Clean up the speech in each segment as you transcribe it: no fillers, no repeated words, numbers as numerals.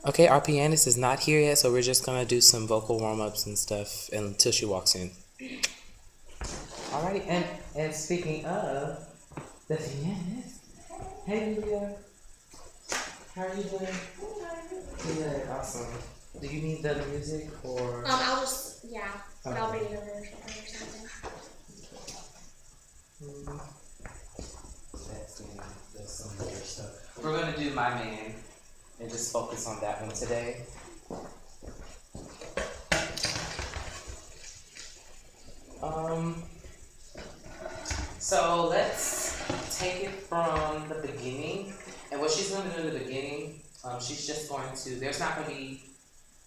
Okay, our pianist is not here yet, so we're just gonna do some vocal warm-ups and stuff until she walks in. Alrighty, and speaking of the pianist, hey Leah, how are you doing? Good, awesome. Do you need the music or? I'll just but I'll bring it over or something. That's some other stuff. We're gonna do My Man and just focus on that one today. So let's take it from the beginning. And what she's going to do in the beginning, she's just going to, there's not going to be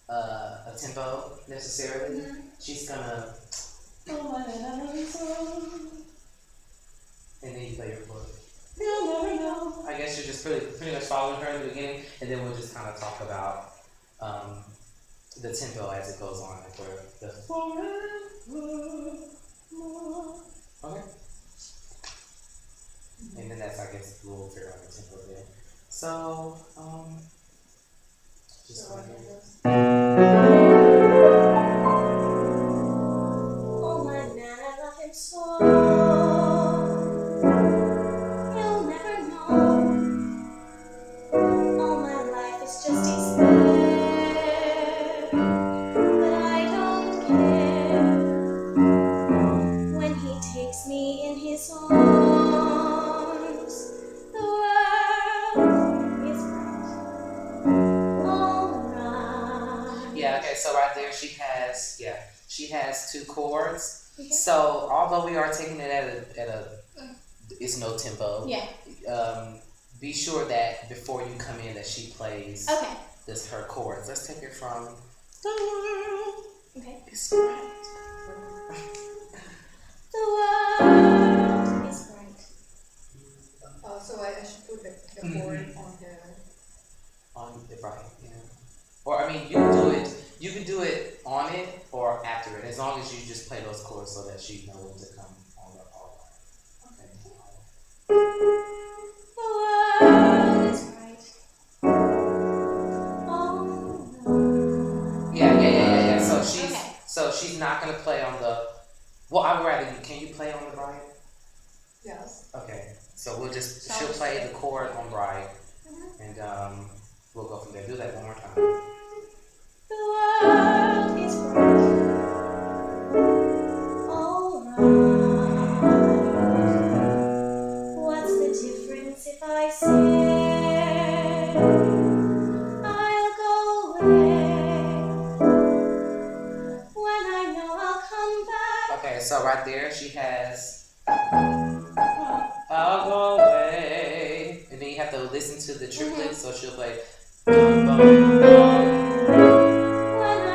a tempo necessarily. Mm-hmm. She's going to, and then you play your chord. You'll never know. I guess you're just pretty much following her in the beginning, and then we'll just kind of talk about the tempo as it goes on. Like where the forevermore. Okay. And then that's, I guess, we'll figure out the tempo there. So, just one here. Oh my man, I love him so. You'll never know. All my life is just despair, but I don't care when he takes me in his arms. The world is alright. Yeah, okay, so right there she has two chords. Okay. So although we are taking it at a it's no tempo. Yeah. Be sure that before you come in that she plays this her chords. Let's take it from the world. Okay. It's bright. The world is bright. So I should put the chord on the right, yeah. Or I mean, you can do it on it or after it, as long as you just play those chords so that she knows when to come on the all right. Okay. The world is bright. Oh, Yeah. So she's not gonna play on the. Well, I would rather you. Can you play on the right? Yes. Okay. So she'll play the chord on right, and we'll go from there. Do that one more time. the world is bright. Alright. What's the difference if I say I'll go away when I know I'll come back? Okay, so right there she has I'll go away, and then you have to listen to the triplets. So she'll play. When I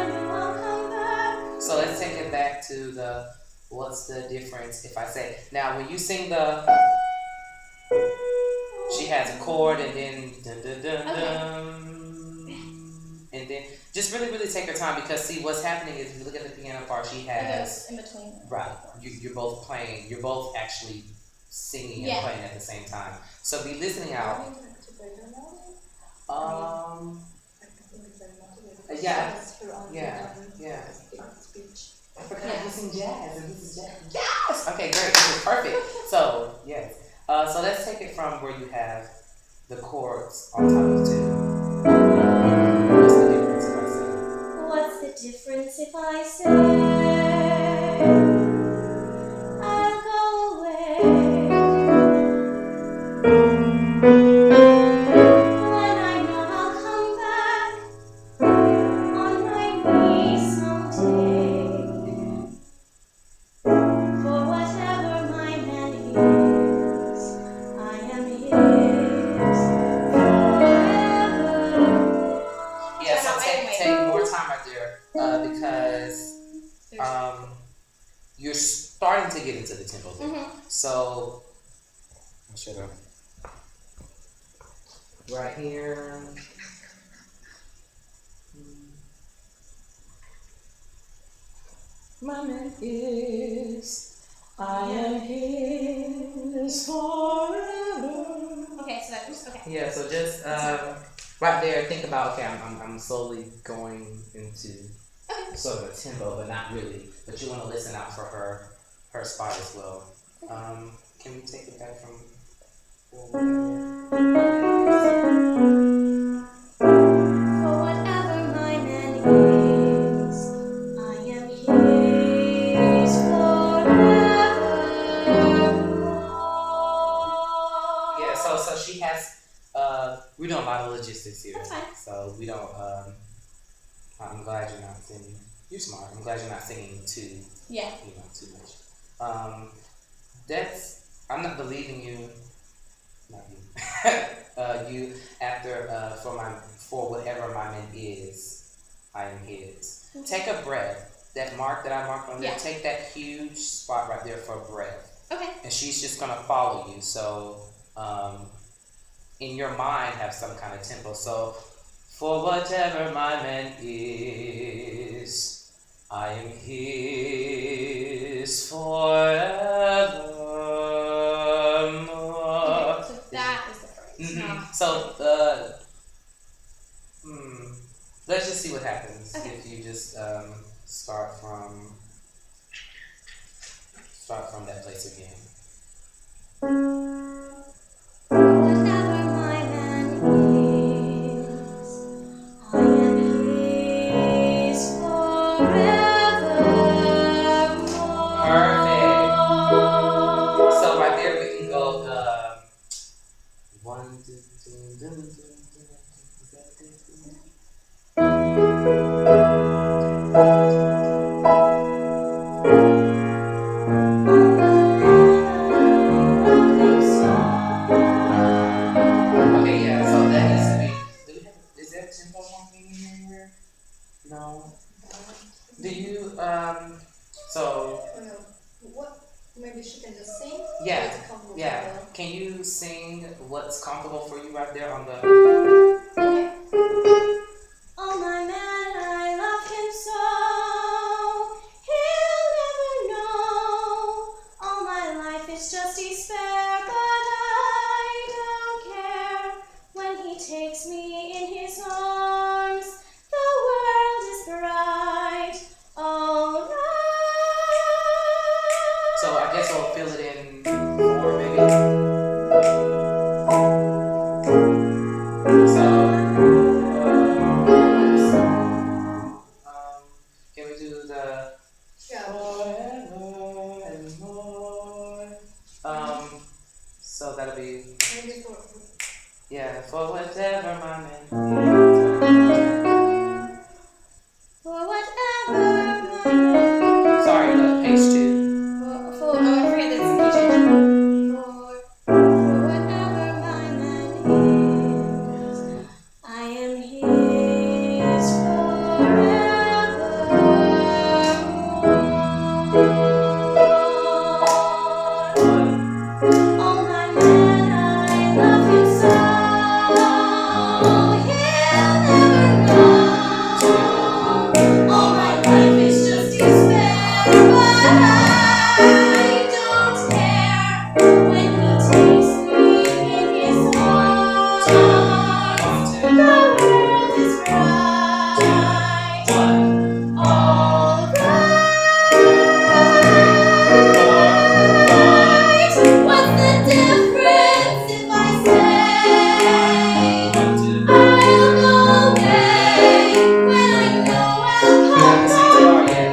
know I'll come back. So let's take it back to the. What's the difference if I say now when you sing the? She has a chord and then dun, dun, dun, dun, and then just really take her time because see what's happening is if you look at the piano part she has in between. right. You're both playing. You're both actually singing and playing at the same time. So be listening out. Yeah. I forgot to sing jazz, and this is jazz. Yes. Okay, great. This is perfect. So yes. So let's take it from where you have the chords on top of two. What's the difference if I say I'll go away when I know I'll come back on my knees someday? For whatever my man is, I am his forever. Yeah, so take more time right there because you're starting to get into the tempo there. Mm-hmm. So I should have right here. My man is, I am his forever. Okay, so that's okay. Yeah, so just right there, think about, okay, I'm slowly going into sort of a tempo, but not really. But you want to listen out for her spot as well. Can we take it back from For whatever my man is, I am his forevermore. Yeah, so she has we doing a lot of logistics here. That's fine. So we don't I'm glad you're not singing. You're smart. I'm glad you're not singing too Yeah. too much. I'm not believing you, not you. You after for whatever my man is, I am his. Take a breath. That mark that I marked on there, Yeah. take that huge spot right there for a breath. Okay. And she's just gonna follow you. So in your mind have some kind of tempo. So for whatever my man is, I am his forevermore. Okay, so that is the phrase. Not So let's just see what happens if you just start from that place again. whatever my man is, I am his forevermore. Perfect. So right there we can go 1, 2, 3, okay, yeah, so that needs to be. Is there a tempo song in here anywhere? No. Do you so What? Maybe she can just sing. Yeah, Or it's comfortable yeah. for her? Can you sing what's comfortable for you right there on the Okay. Oh my man, I love him so. He'll never know. All my life is just despair, but I don't care. When he takes me in his arms, the world is bright. All right. So I guess we'll fill it in 4 maybe. So can we do the Yeah. forever and more? So that'll be Maybe for for whatever my man is. For whatever my man. Sorry, page 2. For I forget that's the key change. For whatever my man is, I am his forevermore. Oh my man, I love him so. He'll never know. All my life is just despair, but I don't care when he takes me in his arms. The world is bright. All right. What's the difference if I say I'll go away when I know I'll come back?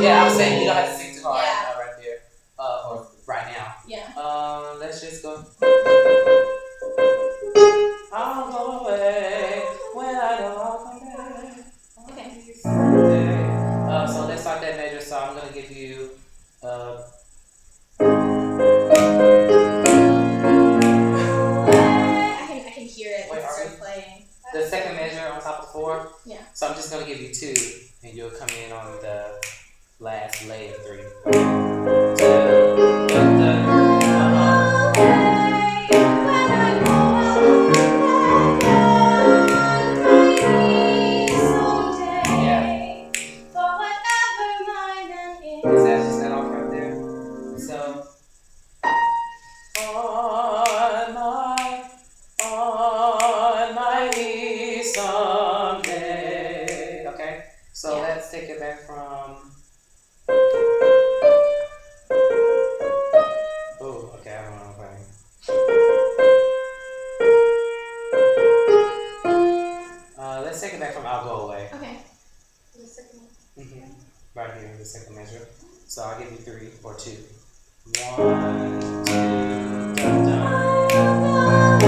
Yeah, I was saying you don't have to sing too hard Yeah. right there. Or right now. Yeah. Let's just go. I'll go away when I know I'll come back. Okay. So let's start that measure. So I'm gonna give you I can hear it Wait, when it are starts we- playing. the second measure on top of 4. Yeah. So I'm just gonna give you 2, and you'll come in on the last lay of 3. 2. Is that off right there? So on my So Yeah. let's take it back from. Oh, okay, I don't know what I'm playing. Let's take it back from I'll Go Away. Okay. The second one. Right here, the second measure. So I'll give you 3 or 2. 1, 2, dun dun.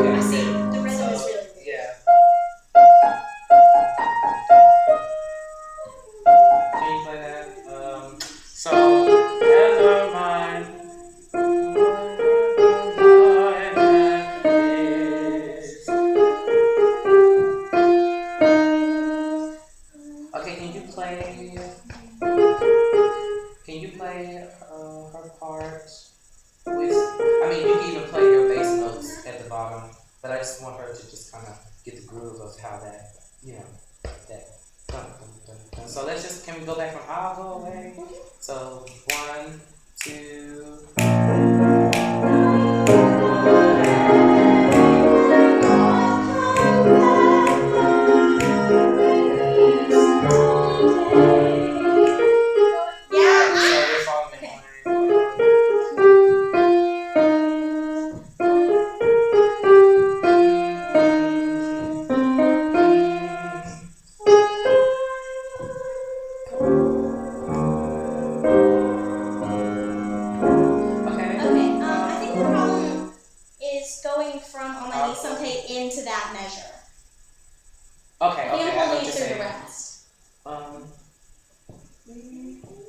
I see. The rhythm is really good. Yeah. Can you play that? So never mind. Okay, can you play her part with, I mean, you can even play your bass notes at the bottom, but I just want her to just kind of get the groove of how that, that. Dun, dun, dun, dun. So can we go back from I'll Go Away? So 1, 2. Yeah. So we're following the Okay. Okay. I think the problem is going from on my knees someday into that measure. Okay, I think okay, I'm I know holding what it you're through the saying. rest.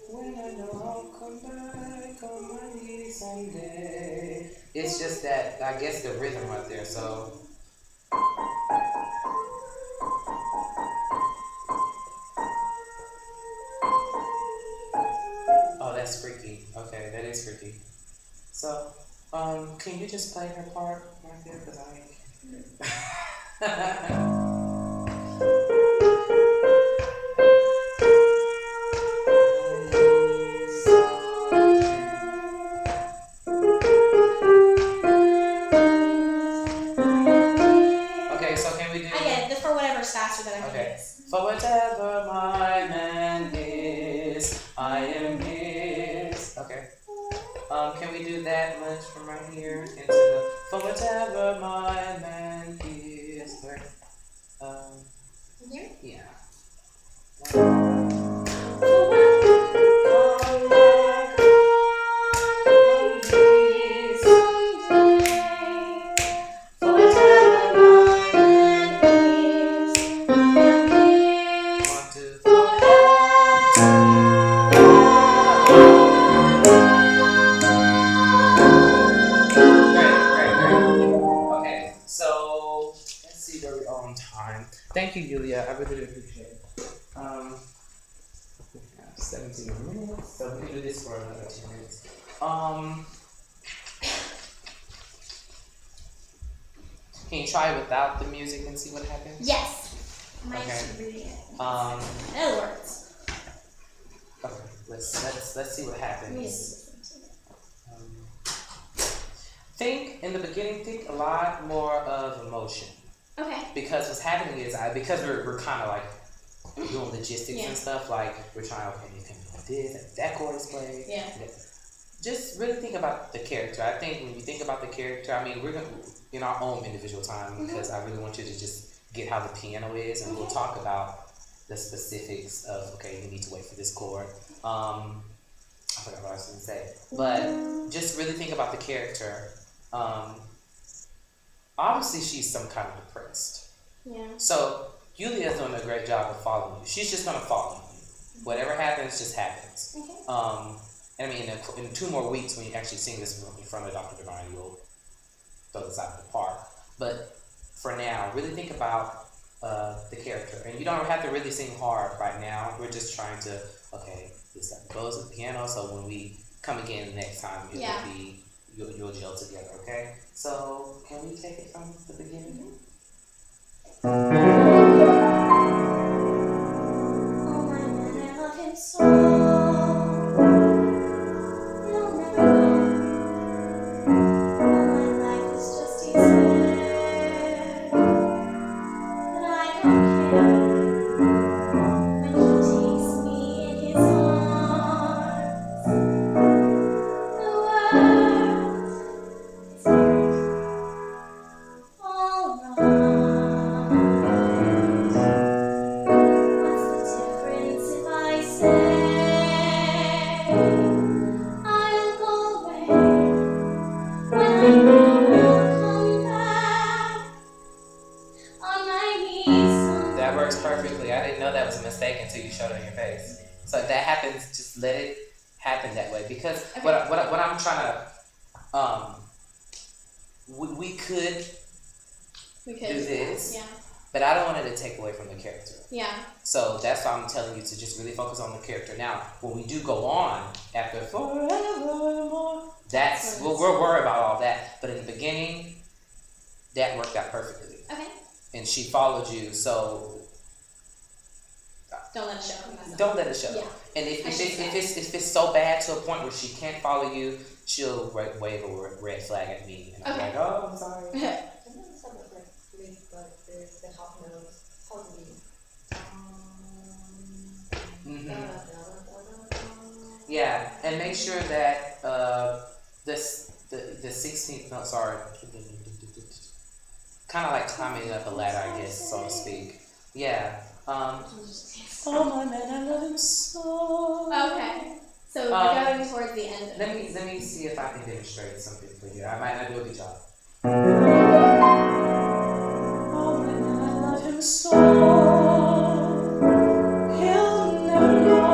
When I know I'll come back on my knees someday. It's just that, I guess the rhythm right there, so. Oh, that's freaky. Okay, that is freaky. So, can you just play her part right there? Because Okay, so can we do? I get it. For whatever's faster than I think Okay. it is. For whatever my man is, I am his. Okay. Can we do that much from right here into the for whatever my man is? Right. Here? Yeah. One, two, great. Okay, so let's see where we are on time. Thank you, Yulia. I really appreciate it. We have 17 more minutes, so we can do this for another 2 minutes. Can you try without the music and see what happens? Yes. Might Okay. be reading it. Okay, It works. let's see what happens. Yes. Think in the beginning. Think a lot more of emotion, Okay. because what's happening is because we're kind of like doing logistics Yeah. and stuff. Like we're trying, okay, you can do this, and that chord is played. Yeah. Just really think about the character. I think when you think about the character, I mean, we're gonna in our own individual time because I really want you to just get how the piano is, and we'll talk about the specifics of okay, you need to wait for this chord. I forgot what I was gonna say, but just really think about the character. Obviously, she's some kind of depressed. Yeah. So Yulia's doing a great job of following you. She's just gonna follow you. Whatever happens, just happens. Okay. And I mean, in 2 more weeks, when you actually sing this in front of Dr. Divine, you'll throw this out of the park. But for now, really think about the character, and you don't have to really sing hard right now. We're just trying to this goes with the piano. So when we come again next time, it will be you'll gel together. Okay. So can we take it from the beginning? Oh my man, I love him so. He'll never know. All my life is just despair. But I don't care when he takes me in his arms. The world is alright. What's the difference if I say I'll go away when I know you'll come back on my knees someday? That works perfectly. I didn't know that was a mistake until you showed it on your face. So if that happens, just let it happen that way. Because what I'm trying to, we could We do this, Yeah. but I don't want it to take away from the character. Yeah. So that's why I'm telling you to just really focus on the character. Now, when we do go on after forevermore, that's we're worried about all that. But in the beginning, that worked out perfectly, Okay. and she followed you. So Don't let it show. don't let it show. Yeah. And if I should say. if it's so bad to a point where she can't follow you, she'll wave a red flag at me, and I'm Okay. like, oh, I'm sorry. Can you understand what like leave like the half notes? How do we Mhm. da, da, da, da, da. Yeah, and make sure that the 16th note, sorry, kind of like climbing up a ladder, I guess, so to speak. Yeah. Oh my man, I love him so. Okay. So we're going towards the end of Let me see if I can demonstrate something for you. I might not do a good job. Oh my man, I love him so. He'll never know.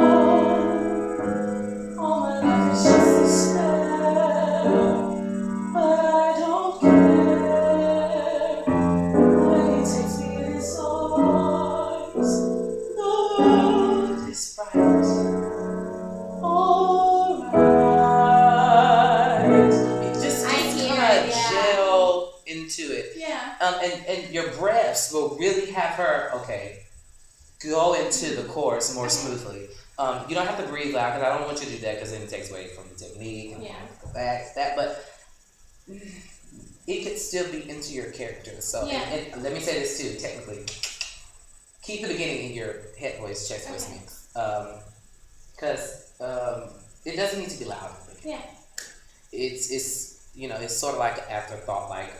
All my life is just despair, but I don't care when he takes me in his arms. The world is bright, alright. You just I hear kind it, of yeah. gel into it. Yeah. And your breaths will really have her, okay, go into the chorus more smoothly. You don't have to breathe loud, because I don't want you to do that, because then it takes away from the technique and Yeah. go back, that, but it could still be into your character. So, Yeah. and let me say this too, technically, keep the beginning in your head voice, chest voice Okay. mix. Because it doesn't need to be loud. Yeah. It's it's sort of like an afterthought, like,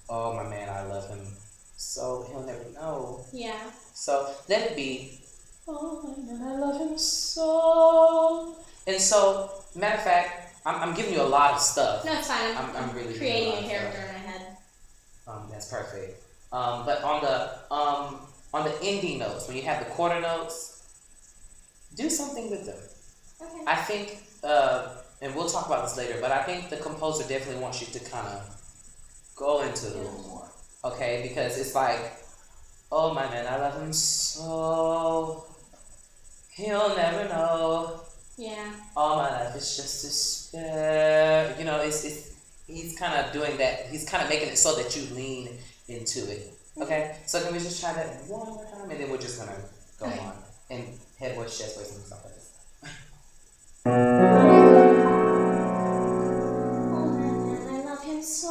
oh my man, I love him, so he'll never know. Yeah. So let it be, oh my man, I love him so. And so, matter of fact, I'm giving you a lot of stuff. No, it's fine. I'm really creating doing a lot of character in my head. That's perfect. But on the ending notes, when you have the quarter notes, do something with them. Okay. I think, and we'll talk about this later, but I think the composer definitely wants you to kind of go into it a little more, okay? Because it's like, oh my man, I love him so. He'll never know. Yeah. All my life is just despair. He's kind of doing that. He's kind of making it so that you lean into it. Okay? So can we just try that one more time, and then we're just gonna go Okay. on and head voice, chest voice, and stuff like this. Oh man, I love him so.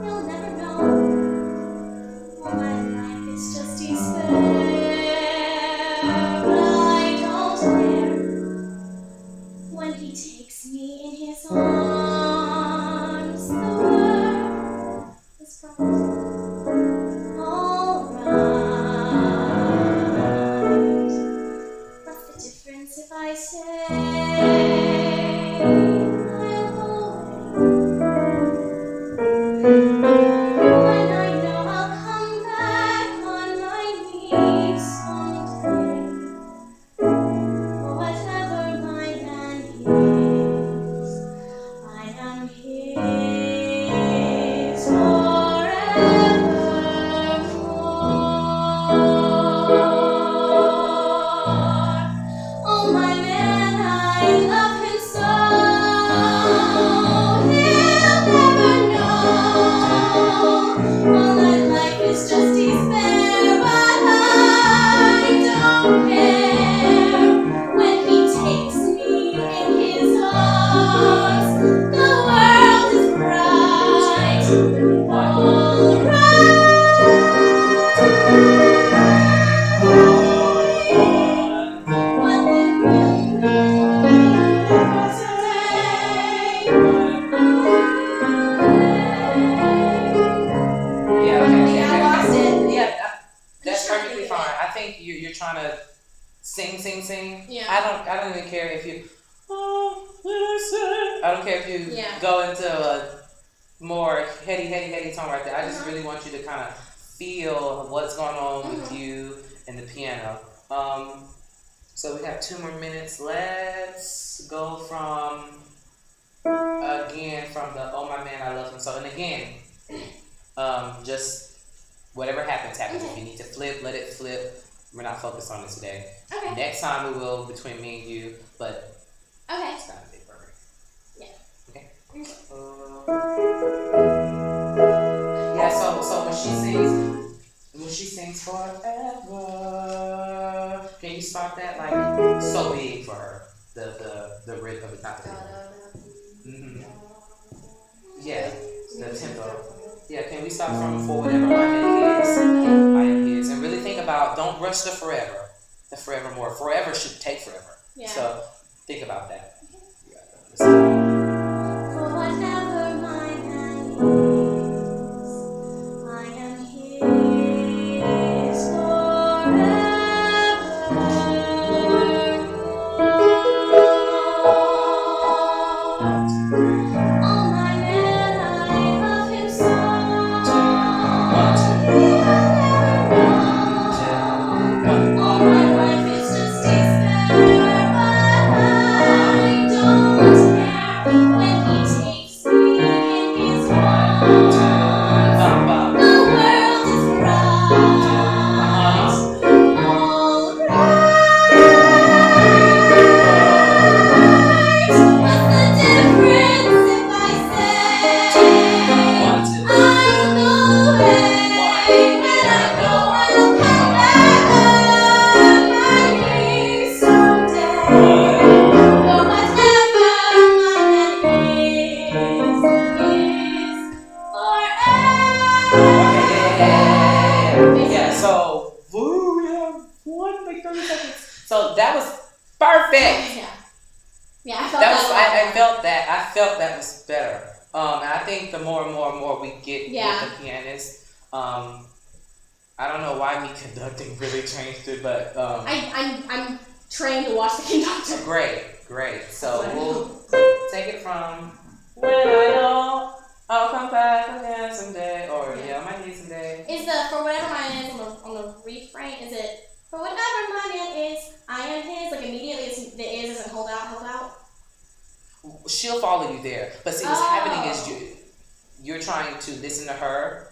He'll never know. All my life is just despair, but I don't care when he takes me in his arms. The world is bright. Alright. What's the difference if I say I'll go away sing. Yeah. I don't even care if you. Oh, listen. I don't care if you Yeah. go into a more heady tone right there. I just really want you to kind of feel what's going on with you and the piano. So we have 2 more minutes. Let's go from the Oh My Man, I Love Him So. And again, just whatever happens. If you need to flip, let it flip. We're not focused on it today. Okay. Next time we will, between me and you, but Okay. it's not a big worry. Yeah. Okay. Yeah. So when she sings forever, can you start that like so big for her? The rhythm, not the rhythm. Yeah, the tempo. Yeah, can we start from For Whatever My Man Is, I Am His, and really think about, don't rush the forever, the forevermore. Forever should take forever. Yeah. So think about that. For whatever my man is, I am his forevermore. Oh my man, I love him so. All my life is just despair, but I don't care when he takes me in his arms. The world is bright, all right. What's the difference if I say I'll go away? When I know I'll come back on my knees someday. For whatever my man is forever. Yeah, so, woo, we have 30 seconds. So that was perfect. Yeah, I felt that. I felt that was better. And I think the more and more we get with the pianist, I don't know why me conducting really changed it, but I'm trained to watch the conductor. great. So we'll take it from When I Know I'll Come Back Again Someday, or I might need someday. Is the For Whatever My Man Is on the refrain? Is it For Whatever My Man Is, I Am His? Like immediately, the is isn't hold out. She'll follow you there, but see what's happening is you're trying to listen to her,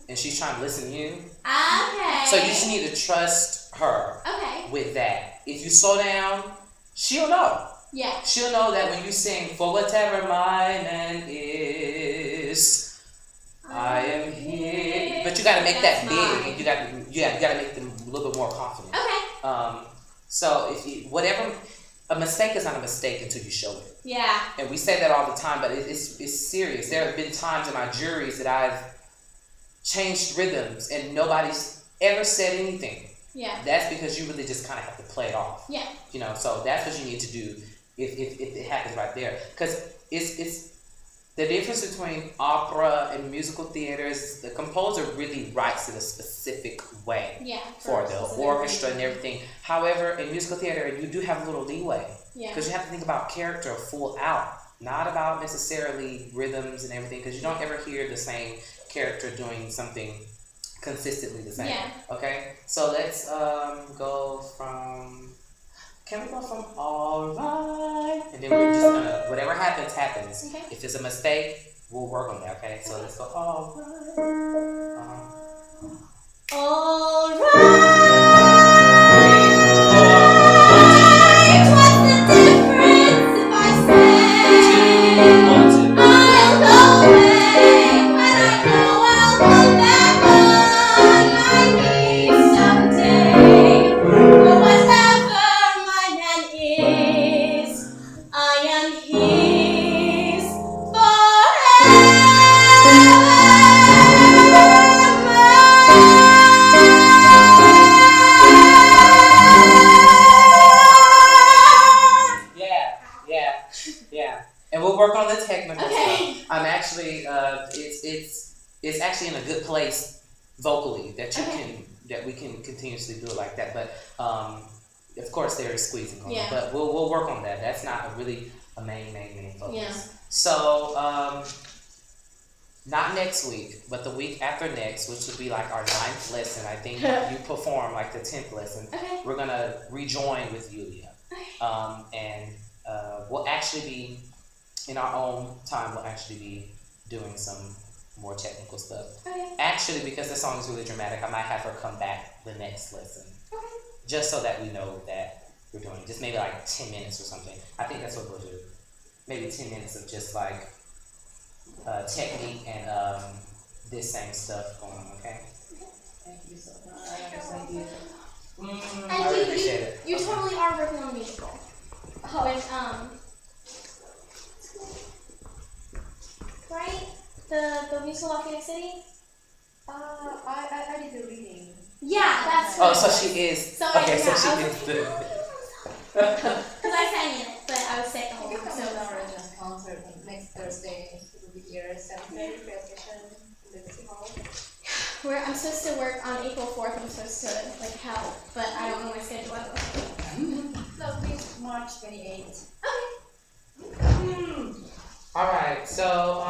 and she's trying to listen to you. Okay. So you just need to trust her. Okay. With that, if you slow down, she'll know. Yeah. She'll know that when you sing For Whatever My Man Is, I Am Here. But you gotta make that big, and you gotta make them a little bit more confident. Okay. So if you a mistake is not a mistake until you show it. Yeah. And we say that all the time, but it's serious. There have been times in my juries that I've changed rhythms and nobody's ever said anything. Yeah. That's because you really just kind of have to play it off. Yeah. So that's what you need to do if it happens right there. Because it's the difference between opera and musical theater is the composer really writes in a specific way. Yeah. For the orchestra and everything. However, in musical theater, you do have a little leeway. Yeah. Because you have to think about character full out, not about necessarily rhythms and everything. Because you don't ever hear the same character doing something consistently the same. Yeah. Okay. So let's go from. Can we go from all right? And then we're just gonna whatever happens. Okay. If it's a mistake, we'll work on that. Okay. So let's go all right. All right. What's the difference if I say I'll go away when I know I'll come back on my knees someday? For whatever my man is, I am his Yeah. And we'll work on the technical Okay. stuff. I'm actually, it's actually in a good place vocally that we can continuously do it like that. But of course there is squeezing going on, Yeah. but we'll work on that. That's not a main focus. Yeah. So not next week, but the week after next, which would be like our 9th lesson. I think you perform like the 10th lesson. Okay. We're gonna rejoin with Yulia, and we'll actually be in our own time. We'll actually be doing some more technical stuff. Okay. Actually, because the song is really dramatic, I might have her come back the next lesson, Okay. just so that we know that we're doing just maybe like 10 minutes or something. I think that's what we'll do. Maybe 10 minutes of just like technique and this same stuff going on. Okay. Thank you so much. Thank you. I really appreciate it. You totally are working on a musical. With right? The musical of Phoenix City? I did the reading. Yeah, that's Oh, so she is. So Okay, yeah, so she I was is like, the. because I sang in it, but I was sick the whole You time. come So to our Regina's concert next Thursday. It will be here at 7:30 station in the City Hall. I'm supposed to work on April 4th. I'm supposed to like help, but I don't know my schedule. So please March 28th. All right, so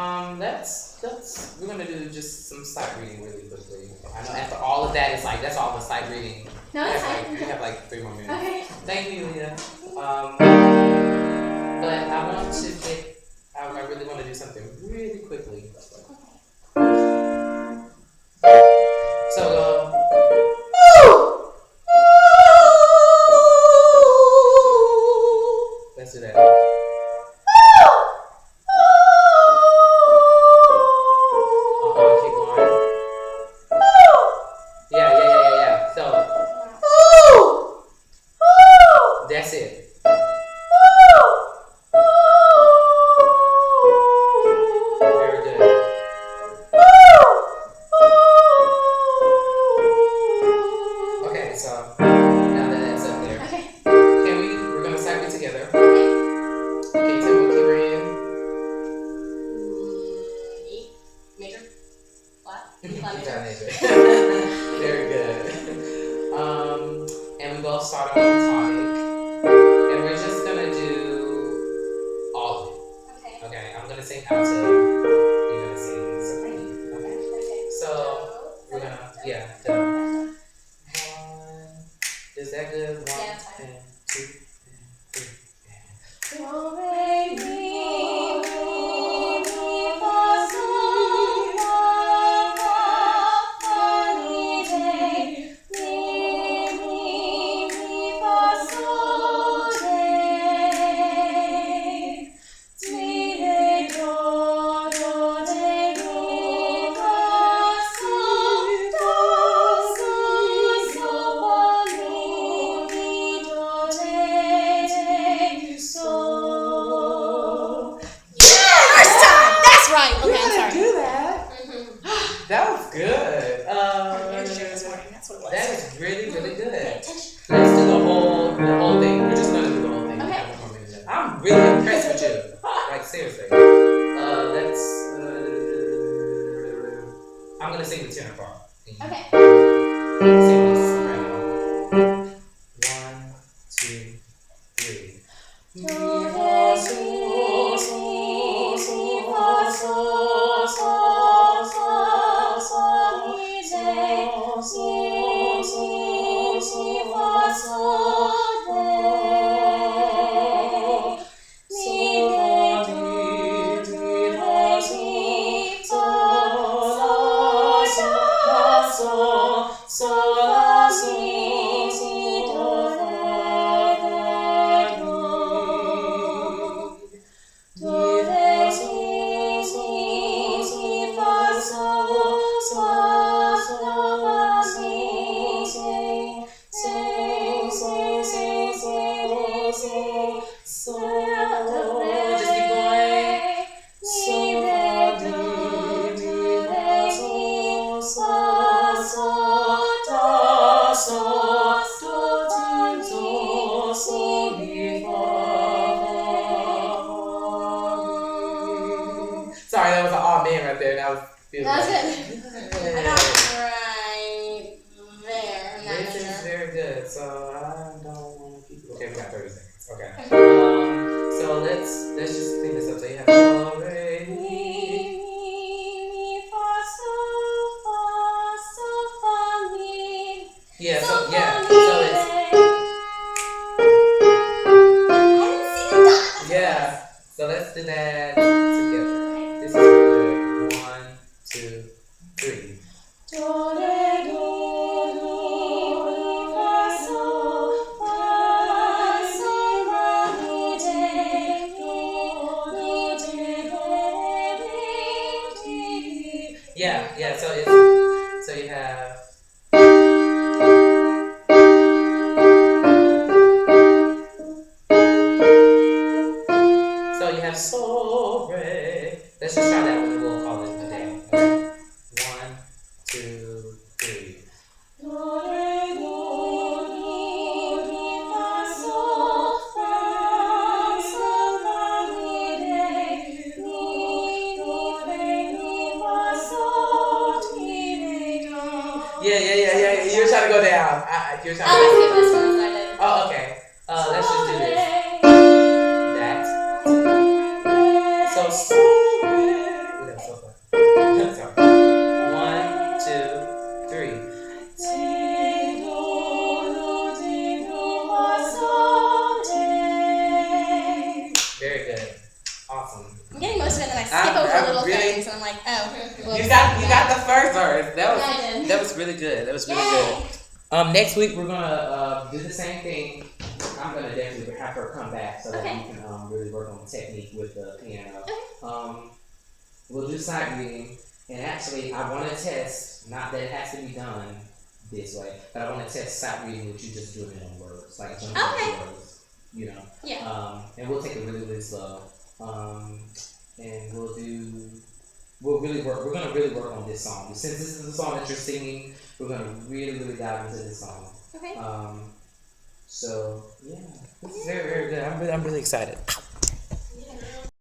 we're gonna do just some sight reading really quickly. I know after all of that, it's like that's all the sight reading. No, it's fine. We have like 3 more minutes. Okay. Thank you, Yulia. But I want to get. I really want to do something really quickly. So. Let's do that. Keep going. Yeah. So that's it. Very good. Okay, so now that that's up there, Okay. we're gonna cycle it together. Okay, tell me what key we're in. E major. Flat. You Flat got major. it. Very good. And we both start on tonic, and we're just gonna do all of it. Okay. Okay, I'm gonna sing alto. You're gonna sing soprano. Okay. Okay. So we're gonna One. Is that good? One, Yeah, it's fine. and 2, and 3. Do, re, mi, fa, sol, la, fa, mi, re, mi, fa, sol, re, mi, re, do, re, mi, fa, sol, do, sol, fa, mi, do, re, sol. First time! That's right! Okay, I'm sorry. Do that. That was good. This morning, that's what it was. That is really, really good. Attention. Let's do the whole thing. We're just gonna do the whole thing. Okay. We have 1 more minute left. I'm really impressed with you. Like seriously. I'm gonna sing the tenor part. And you Okay. sing the soprano. 1, 2, 3. Do, re, mi, fa, sol, mi, re, mi, fa, sol, re, mi, re, do, re, mi, fa, sol, mi, do, do, re, mi, fa, Just keep going. Sorry, that was an odd man right there. That was beautiful. That's it. Yeah. I got it right there in that This is measure. very good. So I don't want let's just clean this up. So you have do, re, Mi, mi. mi, fa, sol, fa, mi. Yeah, Sol, so yeah, fa, mi, so it's I didn't see the dot. yeah. So let's do that together. This is really good. 1, 2, 3. Do, re, do, mi, fa, sol, la, mi, de, re, mi. Yeah. So you have. So you have so re. Let's just try that one. And we'll call it a day. Okay. 1, 2, 3. Do, re, do, mi, fa, sol, la, mi, de, mi, fa, sol, mi, do. Yeah. You're trying to go down. You're trying to I go skipped this one, so I did. Oh, okay. Let's just do this. That. So, so re. Ooh, that's so fun. Sorry. 1, 2, 3. Very good. Awesome. I'm getting most of it, and then I skip over I'm little really- things, and I'm like, oh. You got the first verse. Yeah, I did. That was really good. That was really Yay. good. Next week we're gonna do the same thing. I'm gonna definitely have her come back so that Okay. we can really work on technique with the piano. Okay. We'll do sight reading, and actually I want to test. Not that it has to be done this way, but I want to test sight reading with you just doing it on words, like jumping Okay. on words. You know. Yeah. And we'll take it really slow. And we'll really work. We're gonna really work on this song. Since this is the song that you're singing, we're gonna really dive into this song. Okay. So yeah, this is very good. I'm really excited.